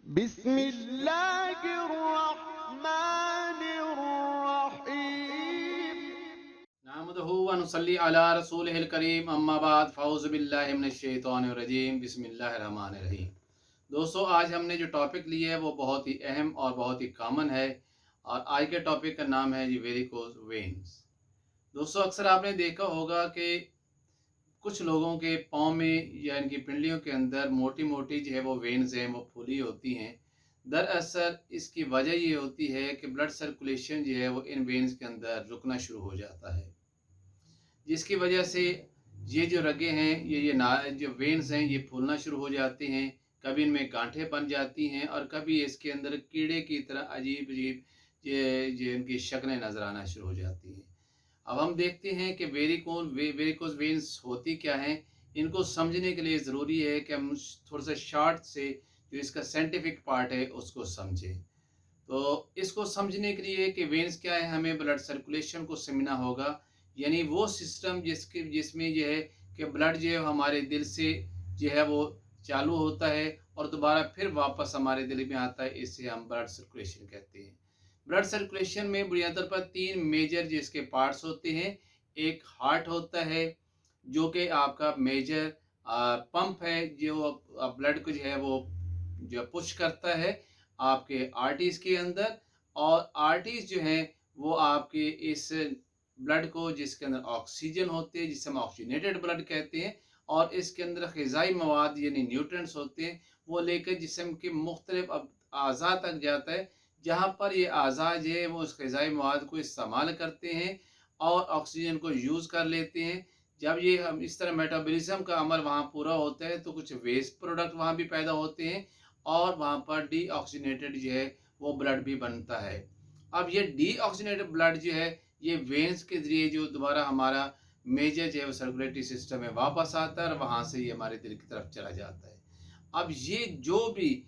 बिस्मिल्लाहिर्रहमानिर्रहीम। नहमदुहु व नुसल्ली अला रसूलिहिल करीम अम्मा बाद फ़ऊज़ु बिल्लाहि मिनश शैतानिर रजीम बिस्मिल्लाहिर रहमानिर रहीम। दोस्तों, आज हमने जो टॉपिक लिया है वो बहुत ही अहम और बहुत ही कॉमन है और आज के टॉपिक का नाम है जी वेरिकोज वेन्स। दोस्तों, अक्सर आपने देखा होगा कि कुछ लोगों के पाँव में या इनकी पिंडलियों के अंदर मोटी मोटी जो है वो वेन्स हैं वो फूली होती हैं। दरअसल इसकी वजह ये होती है कि ब्लड सर्कुलेशन जो है वो इन वेन्स के अंदर रुकना शुरू हो जाता है, जिसकी वजह से ये जो रगें हैं ये ना जो वेन्स हैं ये फूलना शुरू हो जाते हैं। कभी इनमें गांठें बन जाती हैं और कभी इसके अंदर कीड़े की तरह अजीब अजीब ये इनकी शक्लें नज़र आना शुरू हो जाती हैं। अब हम देखते हैं कि वेरिकोज वेन्स होती क्या हैं। इनको समझने के लिए ज़रूरी है कि हम थोड़ा सा शॉर्ट से जो इसका साइंटिफिक पार्ट है उसको समझें। तो इसको समझने के लिए कि वेन्स क्या है, हमें ब्लड सर्कुलेशन को समझना होगा, यानी वो सिस्टम जिसमें जो है कि ब्लड जो है हमारे दिल से जो है वो चालू होता है और दोबारा फिर वापस हमारे दिल में आता है, इससे हम ब्लड सर्कुलेशन कहते हैं। ब्लड सर्कुलेशन में बुनियादी तौर पर तीन मेजर जिसके पार्ट्स होते हैं। एक हार्ट होता है जो कि आपका मेजर पंप है जो ब्लड को जो है वो जो पुश करता है आपके आर्टरीज के अंदर, और आर्टरीज जो हैं वो आपके इस ब्लड को जिसके अंदर ऑक्सीजन होते हैं जिसे हम ऑक्सीजनेटेड ब्लड कहते हैं, और इसके अंदर ग़िज़ाई मवाद यानी न्यूट्रिएंट्स होते हैं वो लेकर जिस्म के मुख्तलिफ अज़ा तक जाता है, जहाँ पर ये अज़ा जो है वो उस ग़िज़ाई मवाद को इस्तेमाल करते हैं और ऑक्सीजन को यूज़ कर लेते हैं। जब ये हम इस तरह मेटाबॉलिज्म का अमल वहाँ पूरा होता है तो कुछ वेस्ट प्रोडक्ट वहाँ भी पैदा होते हैं और वहाँ पर डीऑक्सीजनेटेड जो है वो ब्लड भी बनता है। अब ये डीऑक्सीजनेटेड ब्लड जो है ये वेन्स के ज़रिए जो दोबारा हमारा मेजर जो है वो सर्कुलेटरी सिस्टम में वापस आता है और वहाँ से ये हमारे दिल की तरफ चला जाता है। अब ये जो भी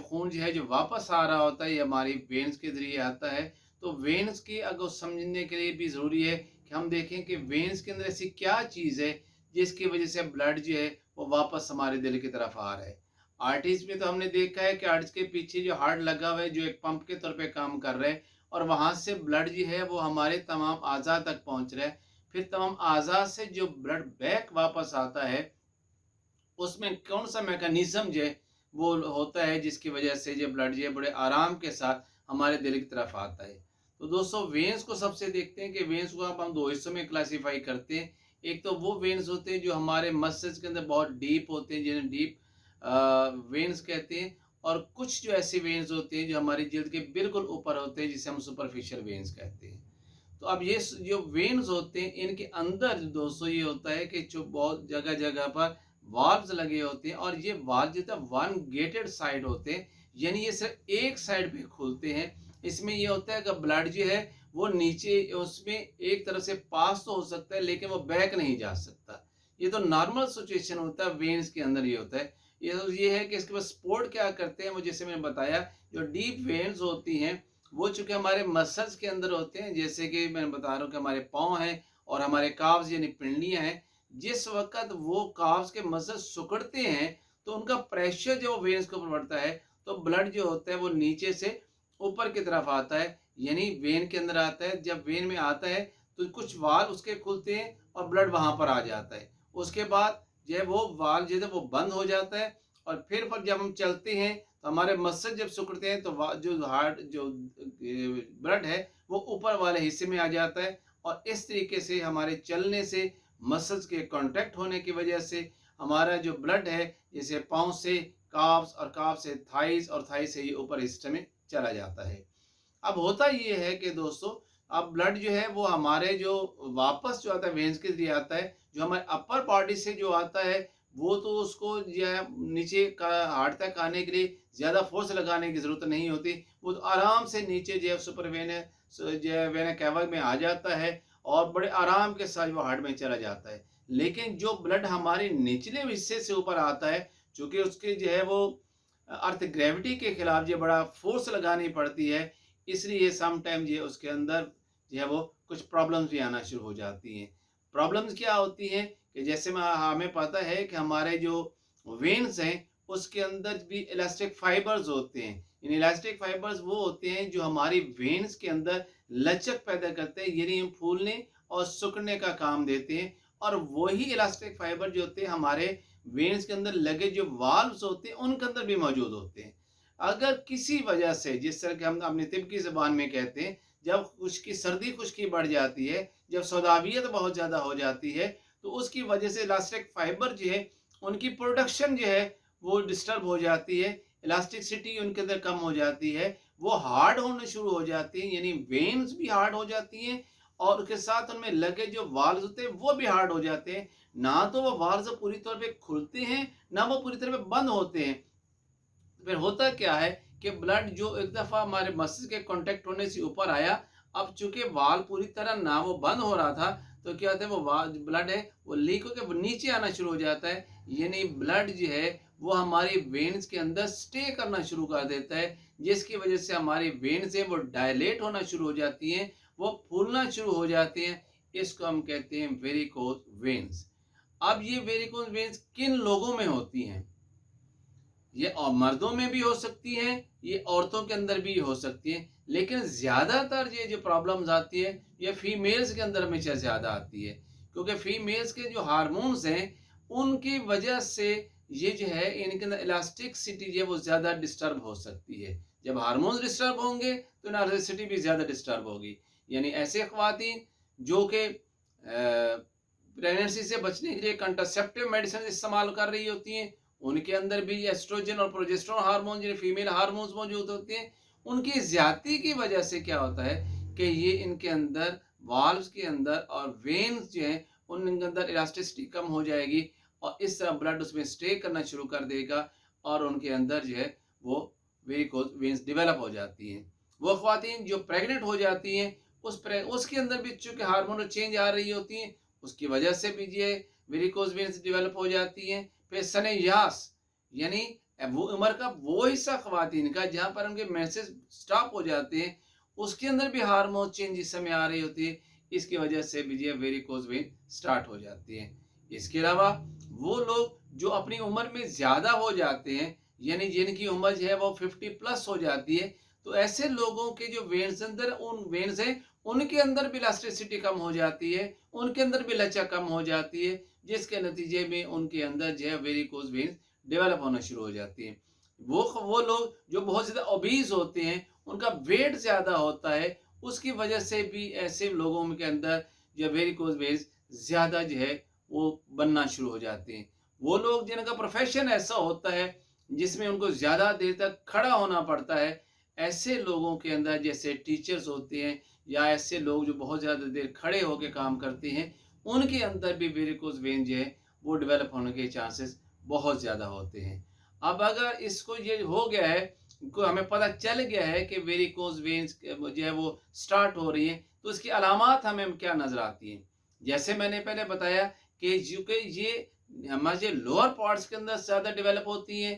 खून जो है जो वापस आ रहा होता है ये हमारी वेन्स के ज़रिए आता है। तो वेन्स की अगर समझने के लिए भी ज़रूरी है कि हम देखें कि वेन्स के अंदर ऐसी क्या चीज़ है जिसकी वजह से ब्लड जो है वो वापस हमारे दिल की तरफ आ रहा है। आर्टरीज में तो हमने देखा है कि आर्टरीज के पीछे जो हार्ट लगा हुआ है जो एक पंप के तौर पे काम कर रहा है और वहाँ से ब्लड जो है वो हमारे तमाम अज़ा तक पहुँच रहा है। फिर तमाम अज़ा से जो ब्लड बैक वापस आता है उसमें कौन सा मैकेनिज्म जो है वो होता है जिसकी वजह से जो ब्लड जो है बड़े आराम के साथ हमारे दिल की तरफ आता है। तो दोस्तों, वेन्स को सबसे देखते हैं कि वेन्स को हम दो हिस्सों में क्लासीफाई करते हैं। एक तो वो वेन्स होते हैं जो हमारे मसल्स के अंदर बहुत डीप होते हैं जिन्हें डीप वेन्स कहते हैं, और कुछ जो ऐसे वेन्स होते हैं जो हमारी जिल्द के बिल्कुल ऊपर होते हैं जिसे हम सुपरफिशियल वेन्स कहते हैं। तो अब ये जो वेन्स होते हैं इनके अंदर दोस्तों ये होता है कि जो बहुत जगह जगह पर वाल्व्स लगे होते हैं और ये वाल्व जो है वन गेटेड साइड होते हैं, यानी ये सिर्फ एक साइड पे खुलते हैं। इसमें ये होता है कि ब्लड जो है वो नीचे उसमें एक तरफ से पास तो हो सकता है लेकिन वो बैक नहीं जा सकता। ये तो नॉर्मल सिचुएशन होता है, वेन्स के अंदर ये होता है। ये है कि इसके बाद सपोर्ट क्या करते हैं, वो जैसे मैंने बताया जो डीप वेन्स होती हैं वो चूंकि हमारे मसल्स के अंदर होते हैं, जैसे कि मैं बता रहा हूँ कि हमारे पाँव हैं और हमारे काव्स यानी पिंडलियाँ हैं। जिस वक़्त वो काव्स के मसल्स सिकुड़ते हैं तो उनका प्रेशर जो वेन्स के ऊपर बढ़ता है तो ब्लड जो होता है वो नीचे से ऊपर की तरफ आता है, यानी वेन के अंदर आता है। जब वेन में आता है तो कुछ वाल्व उसके खुलते हैं और ब्लड वहाँ पर आ जाता है। उसके बाद जो है वो वाल्व जो है वो बंद हो जाता है और फिर पर जब हम चलते हैं तो हमारे मसल जब सिकुड़ते हैं तो जो हार्ट जो ब्लड है वो ऊपर वाले हिस्से में आ जाता है और इस तरीके से हमारे चलने से मसल्स के कांटेक्ट होने की वजह से हमारा जो ब्लड है जैसे पाँव से काफ्स और काफ से थाइस और थाइस से ये ऊपर हिस्से में चला जाता है। अब होता ये है कि दोस्तों अब ब्लड जो है वो हमारे जो वापस जो आता है वेन्स के जरिए आता है, जो हमारे अपर बॉडी से जो आता है वो तो उसको जो है नीचे का हार्ट तक आने के लिए ज़्यादा फोर्स लगाने की ज़रूरत नहीं होती, वो तो आराम से नीचे जो है सुपर वेना जो है वेना कैवा में आ जाता है और बड़े आराम के साथ वो हार्ट में चला जाता है। लेकिन जो ब्लड हमारे निचले हिस्से से ऊपर आता है, चूँकि उसके जो है वो अर्थ ग्रेविटी के खिलाफ जो बड़ा फोर्स लगानी पड़ती है, इसलिए सम टाइम जो है उसके अंदर जो है वो कुछ प्रॉब्लम्स भी आना शुरू हो जाती हैं। प्रॉब्लम्स क्या होती हैं कि जैसे हमें पता है कि हमारे जो वेन्स हैं उसके अंदर भी इलास्टिक फाइबर्स होते हैं। इन इलास्टिक फाइबर्स वो होते हैं जो हमारी वेन्स के अंदर लचक पैदा करते हैं, यानी हम फूलने और सिकुड़ने का काम देते हैं। और वही इलास्टिक फाइबर जो होते हैं हमारे वेन्स के अंदर लगे जो वाल्व्स होते हैं उनके अंदर भी मौजूद होते हैं। अगर किसी वजह से, जिस तरह के हम अपनी तिब की ज़बान में कहते हैं, जब खुश्की सर्दी खुश्की बढ़ जाती है, जब सौदाबियत बहुत ज़्यादा हो जाती है, तो उसकी वजह से इलास्टिक फाइबर जो है उनकी प्रोडक्शन जो है वो डिस्टर्ब हो जाती है, इलास्टिसिटी उनके अंदर कम हो जाती है, वो हार्ड होने शुरू हो जाती हैं, यानी वेन्स भी हार्ड हो जाती हैं और उसके साथ उनमें लगे जो वाल्व्स होते हैं वो भी हार्ड हो जाते हैं। ना तो वो वाल्व्स पूरी तरह पे खुलते हैं, ना वो पूरी तरह पे बंद होते हैं। फिर होता क्या है कि ब्लड जो एक दफ़ा हमारे मस्तिष्क के कांटेक्ट होने से ऊपर आया, अब चूंकि वाल पूरी तरह ना वो बंद हो रहा था, तो क्या होता है वो वाल ब्लड है वो लीक होकर वो नीचे आना शुरू हो जाता है। यानी ब्लड जो है वो हमारी वेन्स के अंदर स्टे करना शुरू कर देता है, जिसकी वजह से हमारी वेन्स है वो डायलेट होना शुरू हो जाती हैं, वो फूलना शुरू हो जाती हैं। इसको हम कहते हैं वेरिकोज वेन्स। अब ये वेरिकोज वेन्स किन लोगों में होती हैं? ये और मर्दों में भी हो सकती हैं, ये औरतों के अंदर भी हो सकती हैं, लेकिन ज़्यादातर ये जो प्रॉब्लम्स आती है ये फीमेल्स के अंदर हमेशा ज़्यादा आती है, क्योंकि फीमेल्स के जो हार्मोन्स हैं उनकी वजह से ये जो है इनके अंदर इलास्टिसिटी जो है वो ज़्यादा डिस्टर्ब हो सकती है। जब हार्मोन्स डिस्टर्ब होंगे तो इलास्टिसिटी भी ज़्यादा डिस्टर्ब होगी। यानी ऐसे ख़वातीन जो कि प्रेगनेंसी से बचने के लिए कंट्रासेप्टिव मेडिसिन इस्तेमाल कर रही होती हैं, उनके अंदर भी एस्ट्रोजन और प्रोजेस्टेरोन हार्मोन जो फीमेल हार्मोन्स मौजूद होते हैं, उनकी ज्यादती की वजह से क्या होता है कि ये इनके अंदर वाल्व्स के अंदर और वेन्स जो हैं उनके अंदर इलास्टिसिटी कम हो जाएगी और इस तरह ब्लड उसमें स्टे करना शुरू कर देगा और उनके अंदर जो है वो वेरिकोज वेन्स डेवलप हो जाती हैं। वो ख्वातीन जो प्रेग्नेंट हो जाती हैं उसके अंदर भी चूंकि हार्मोनल चेंज आ रही होती हैं, उसकी वजह से भी ये वेरिकोज वेन्स डेवलप हो जाती हैं। फिर सनेयास यानी वो उम्र का वो हिस्सा ख्वातीन का जहाँ पर उनके मेंसेस स्टॉप हो जाते हैं, उसके अंदर भी हार्मोन चेंज इस समय आ रही होती है, इसकी वजह से भी ये वेरिकोज वेन स्टार्ट हो जाती है। इसके अलावा वो लोग जो अपनी उम्र में ज़्यादा हो जाते हैं, यानी जिनकी उम्र जो है वो 50+ हो जाती है, तो ऐसे लोगों के जो वेन्स अंदर उन वेन्स हैं उनके अंदर भी इलास्टिसिटी कम हो जाती है, उनके अंदर भी लचक कम हो जाती है, जिसके नतीजे में उनके अंदर जो है वेरिकोज वेन्स डेवलप होना शुरू हो जाती है। वो लोग जो बहुत ज़्यादा ओबीज होते हैं, उनका वेट ज़्यादा होता है, उसकी वजह से भी ऐसे लोगों के अंदर जो वेरिकोज वेन्स ज़्यादा जो है वो बनना शुरू हो जाते हैं। वो लोग जिनका प्रोफेशन ऐसा होता है जिसमें उनको ज़्यादा देर तक खड़ा होना पड़ता है, ऐसे लोगों के अंदर जैसे टीचर्स होते हैं या ऐसे लोग जो बहुत ज़्यादा देर खड़े होकर काम करते हैं, उनके अंदर भी वेरिकोज वेन जो है वो डेवलप होने के चांसेस बहुत ज़्यादा होते हैं। अब अगर इसको ये हो गया है, को हमें पता चल गया है कि वेरिकोज वेन्स जो है वो स्टार्ट हो रही है, तो इसकी अलामात हमें क्या नज़र आती हैं? जैसे मैंने पहले बताया कि चूँकि ये हमारे लोअर पार्ट्स के अंदर ज़्यादा डेवलप होती हैं,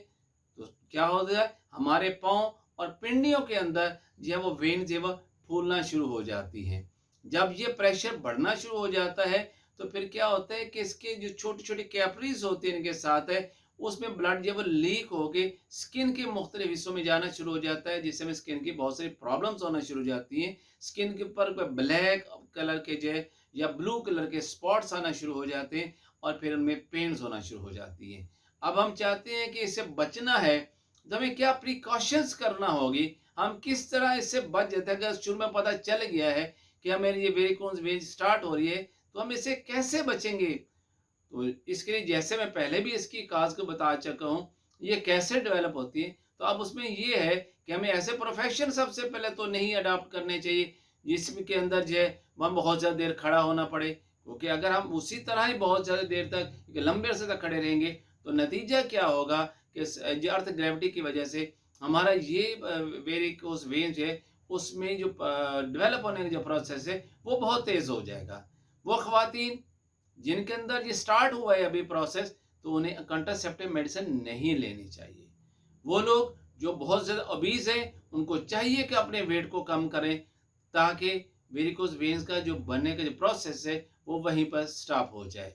तो क्या होता है हमारे पाँव और पिंडियों के अंदर जो है वो वेन जो है वो फूलना शुरू हो जाती हैं। जब ये प्रेशर बढ़ना शुरू हो जाता है तो फिर क्या होता है कि इसके जो छोटे छोटे कैपरीज होते हैं इनके साथ है, उसमें ब्लड जो है वो लीक होके स्किन के मुख्तलिफ हिस्सों में जाना शुरू हो जाता है, जिससे में स्किन की बहुत सारी प्रॉब्लम्स होना शुरू हो जाती हैं। स्किन के ऊपर ब्लैक कलर के जो है या ब्लू कलर के स्पॉट्स आना शुरू हो जाते हैं और फिर उनमें पेन्स होना शुरू हो जाती हैं। अब हम चाहते हैं कि इससे बचना है, तो हमें क्या प्रिकॉशंस करना होगी, हम किस तरह इससे बच जाते हैं। अगर शुरू में पता चल गया है कि हमें ये वेरिकोज वेन स्टार्ट हो रही है, तो हम इससे कैसे बचेंगे? तो इसके लिए जैसे मैं पहले भी इसकी काज को बता चुका हूँ, ये कैसे डेवलप होती है, तो अब उसमें ये है कि हमें ऐसे प्रोफेशन सबसे पहले तो नहीं अडॉप्ट करने चाहिए जिसके अंदर जो है हम बहुत ज़्यादा देर खड़ा होना पड़े, क्योंकि अगर हम उसी तरह ही बहुत ज़्यादा देर तक लंबे अरसे तक खड़े रहेंगे तो नतीजा क्या होगा कि जो अर्थ ग्रेविटी की वजह से हमारा ये वेरिकोज वेन जो है उसमें जो डेवलप होने का जो प्रोसेस है वो बहुत तेज़ हो जाएगा। वो ख़वातीन जिनके अंदर ये स्टार्ट हुआ है अभी प्रोसेस, तो उन्हें कंट्रासेप्टिव मेडिसिन नहीं लेनी चाहिए। वो लोग जो बहुत ज़्यादा ओबीज हैं उनको चाहिए कि अपने वेट को कम करें, ताकि वेरिकोज वेन्स का जो बनने का जो प्रोसेस है वो वहीं पर स्टॉप हो जाए।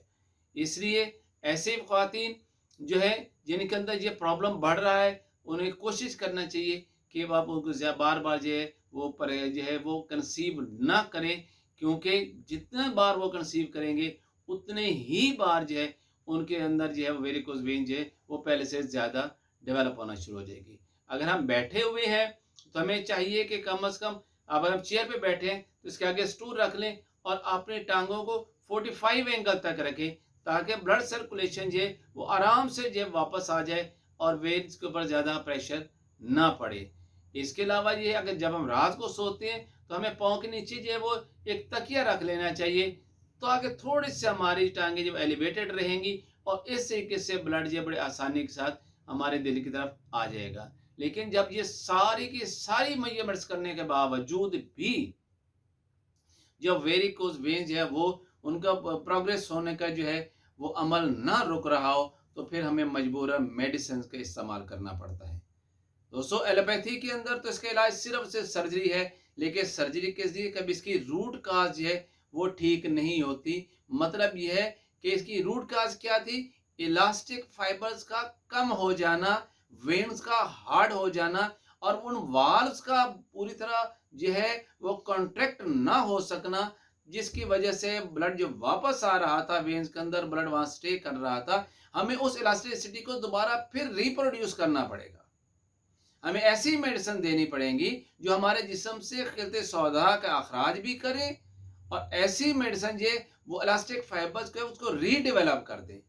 इसलिए ऐसे ख्वातीन जो है जिनके अंदर ये प्रॉब्लम बढ़ रहा है, उन्हें कोशिश करना चाहिए कि आप उनको बार बार जो है वो पर जो है वो कंसीव ना करें, क्योंकि जितना बार वो कंसीव करेंगे उतने ही बार जो है उनके अंदर जो है वेरिकोज वेन जो है वो पहले से ज़्यादा डेवलप होना शुरू हो जाएगी। अगर हम बैठे हुए हैं तो हमें चाहिए कि कम से कम, अब हम चेयर पे बैठे हैं तो इसके आगे स्टूल रख लें और अपने टांगों को 45 एंगल तक रखें, ताकि ब्लड सर्कुलेशन जो है वो आराम से जो है वापस आ जाए और वेन्स के ऊपर ज़्यादा प्रेशर ना पड़े। इसके अलावा ये अगर जब हम रात को सोते हैं तो हमें पाँव के नीचे जो है वो एक तकिया रख लेना चाहिए, तो आगे थोड़ी सी हमारी टांगें जब एलिवेटेड रहेंगी और इस तरीके से ब्लड जो बड़े आसानी के साथ हमारे दिल की तरफ आ जाएगा। लेकिन जब ये सारी की सारी मेजरमेंट्स करने के बावजूद भी जब वेरिकोज वेन जो है वो उनका प्रोग्रेस होने का जो है वो अमल ना रुक रहा हो, तो फिर हमें मजबूरन मेडिसिन का इस्तेमाल करना पड़ता है। दोस्तों, एलोपैथी के अंदर तो इसका इलाज सिर्फ सर्जरी है, लेकिन सर्जरी के जरिए कभी इसकी रूट काज जो है वो ठीक नहीं होती। मतलब यह है कि इसकी रूट काज क्या थी? इलास्टिक फाइबर्स का कम हो जाना, वेन्स का हार्ड हो जाना और उन वाल्व्स का पूरी तरह जो है वो कॉन्ट्रैक्ट ना हो सकना, जिसकी वजह से ब्लड जो वापस आ रहा था वेन्स के अंदर, ब्लड वहां स्टे कर रहा था, हमें उस इलास्टिसिटी को दोबारा फिर रिप्रोड्यूस करना पड़ेगा। हमें ऐसी मेडिसिन देनी पड़ेगी जो हमारे जिस्म से खिलते सौदा का अखराज भी करे और ऐसी मेडिसिन जो वो इलास्टिक फाइबर्स को उसको रीडेवलप कर दे।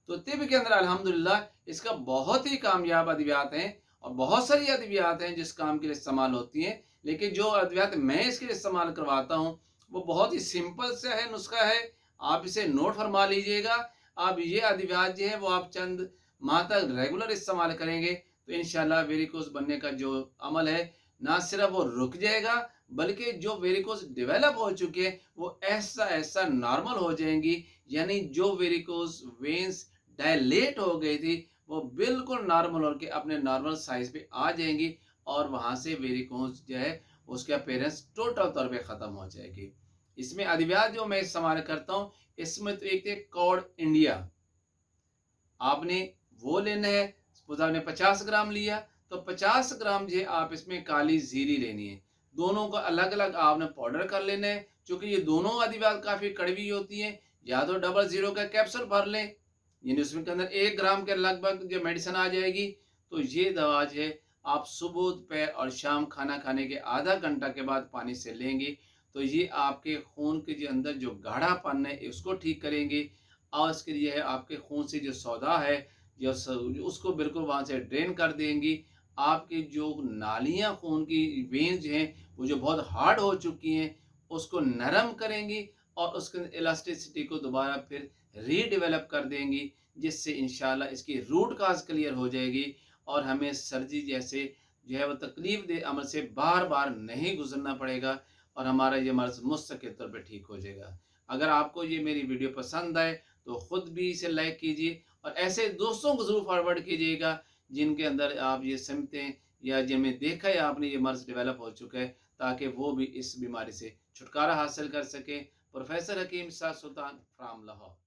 तो तिब के अंदर अल्हम्दुलिल्लाह इसका बहुत ही कामयाब अद्वियात हैं और बहुत सारी अद्वियात हैं जिस काम के लिए इस्तेमाल होती हैं, लेकिन जो अद्वियात मैं इसके लिए इस्तेमाल करवाता हूँ वो बहुत ही सिंपल सा है, नुस्खा है। आप इसे नोट फरमा लीजिएगा। आप ये अद्वियात जो है वो आप चंद माह तक रेगुलर इस्तेमाल करेंगे तो इंशाल्लाह वेरिकोज बनने का जो अमल है ना सिर्फ वो रुक जाएगा, बल्कि जो वेरिकोज डेवलप हो चुके हैं वो ऐसा ऐसा नॉर्मल हो जाएंगी। यानी जो वेरिकोज वेन्स डायलेट हो गई थी वो बिल्कुल नॉर्मल होकर अपने नॉर्मल साइज पे आ जाएंगी और वहां से वेरिकोज जो है उसके अपीयरेंस टोटल तौर पे खत्म हो जाएगी। इसमें अद्वियात जो मैं इस्तेमाल करता हूँ, इसमें तो एक थे कॉर्ड इंडिया, आपने वो लेना है। सपोज आपने 50 ग्राम लिया तो 50 ग्राम जो है आप इसमें काली जीरी लेनी है। दोनों को अलग अलग आपने पाउडर कर लेना है। चूंकि ये दोनों अद्वियात काफी कड़वी होती हैं, या तो 00 का कैप्सूल भर लें, यानी उसमें के अंदर 1 ग्राम के लगभग जो मेडिसिन आ जाएगी। तो ये दवा जो है आप सुबह, दोपहर और शाम खाना खाने के आधा घंटा के बाद पानी से लेंगे तो ये आपके खून के जो अंदर जो गाढ़ापन है उसको ठीक करेंगे और इसके लिए है आपके खून से जो सौदा है जो उसको बिल्कुल वहाँ से ड्रेन कर देंगी। आपकी जो नालियाँ खून की वेन्स हैं वो जो बहुत हार्ड हो चुकी हैं उसको नरम करेंगी और उसके इलास्टिसिटी को दोबारा फिर रीडेवलप कर देंगी, जिससे इंशाल्लाह इसकी रूट काज क्लियर हो जाएगी और हमें सर्जरी जैसे जो है वो तकलीफ दे अमल से बार बार नहीं गुजरना पड़ेगा और हमारा ये मर्ज मुस्तकिल तौर पर ठीक हो जाएगा। अगर आपको ये मेरी वीडियो पसंद आए तो ख़ुद भी इसे लाइक कीजिए और ऐसे दोस्तों को ज़रूर फॉरवर्ड कीजिएगा जिनके अंदर आप ये समझते या जिनमें देखा है आपने ये मर्ज डेवलप हो चुका है, ताकि वो भी इस बीमारी से छुटकारा हासिल कर सकें। Professor Hakim Saad Sultan from Lahore.